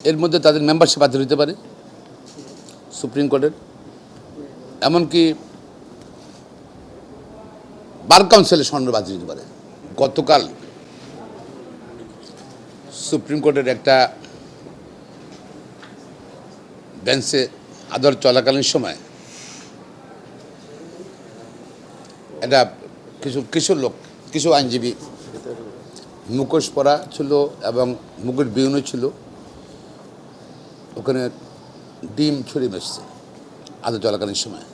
এর মধ্যে তাদের মেম্বারশিপ বাতিল হতে পারে সুপ্রিম কোর্টের, এমনকি বার কাউন্সিলের সনদ বাতিল হতে পারে। গতকাল সুপ্রিম কোর্টের একটা বেঞ্চে আদালত চলাকালীন সময় এটা কিছু আইনজীবী মুখোশ পরা ছিল এবং মুখোশ বিহীনও ছিল, ওখানে ডিম ছড়িয়ে মেশছে আদালত চলাকালীন সময়।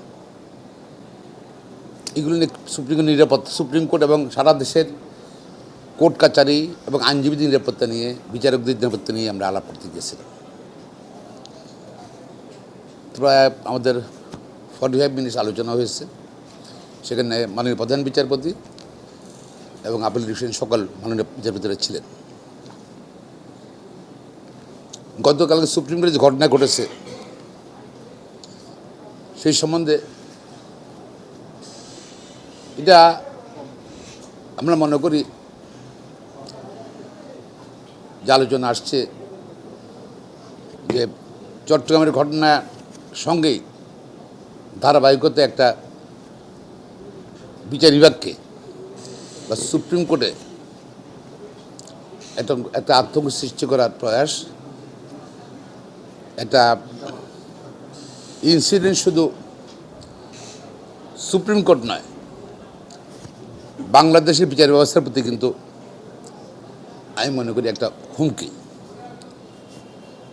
এগুলো নিয়ে সুপ্রিম কোর্ট এবং সারা দেশের কোর্ট কাচারি এবং আইনজীবীদের নিরাপত্তা নিয়ে, বিচারকদের নিরাপত্তা নিয়ে আমরা আলাপ করতে গিয়েছিলাম। প্রায় আমাদের 45 মিনিট আলোচনা হয়েছে। সেখানে মাননীয় প্রধান বিচারপতি এবং আপিল ডিভিশনের সকল মাননীয় বিচারপতিরা ছিলেন। গতকালকে সুপ্রিম কোর্টে যে ঘটনা ঘটেছে সেই সম্বন্ধে এটা আমরা মনে করি যে আলোচনা আসছে যে চট্টগ্রামের ঘটনার সঙ্গেই ধারাবাহিকতা একটা বিচার বিভাগকে বা সুপ্রিম কোর্টে একটা আতঙ্ক সৃষ্টি করার প্রয়াস, একটা ইনসিডেন্ট শুধু সুপ্রিম কোর্ট নয়, বাংলাদেশের বিচার ব্যবস্থার প্রতি কিন্তু আমি মনে করি একটা হুমকি।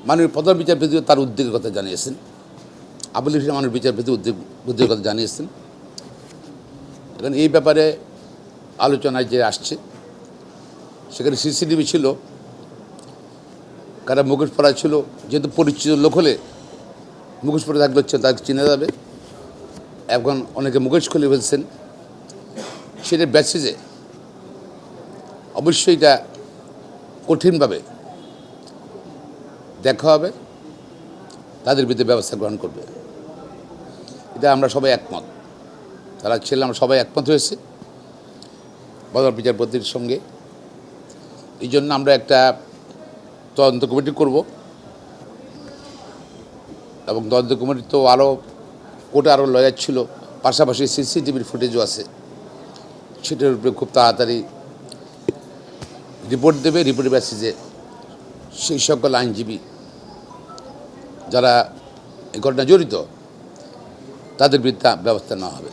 মাননীয় প্রধান বিচারপতি তার উদ্বেগের কথা জানিয়েছেন, আপিল ডিভিশনের মাননীয় বিচারপতি উদ্বেগের কথা জানিয়েছেন। এখন এই ব্যাপারে আলোচনায় যে আসছে সেখানে সিসিটিভি ছিল, কারা মুখোশ পরা ছিল, যেহেতু পরিচিত লোক হলে মুখোশ পরে থাকলে হচ্ছে তাকে চিনে যাবে। এখন অনেকে মুখোশ খুলে ফেলছেন, সেটা বেসিসে অবশ্যই এটা কঠিনভাবে দেখা হবে, তাদের বিরুদ্ধে ব্যবস্থা গ্রহণ করবে। এটা আমরা সবাই একমত, তারা ছিলাম, আমরা সবাই একমত হয়েছে প্রধান বিচারপতির সঙ্গে। এই জন্য আমরা একটা তদন্ত কমিটি করব এবং তদন্ত কমিটি তো আরও কোর্টে আরও লয়ার ছিল, পাশাপাশি সিসিটিভির ফুটেজও আছে, সেটার উপরে খুব তাড়াতাড়ি রিপোর্ট দেবে। রিপোর্টের বেসিসে সেই সকল আইনজীবী যারা এই ঘটনায় জড়িত তাদের বিরুদ্ধে ব্যবস্থা নেওয়া হবে।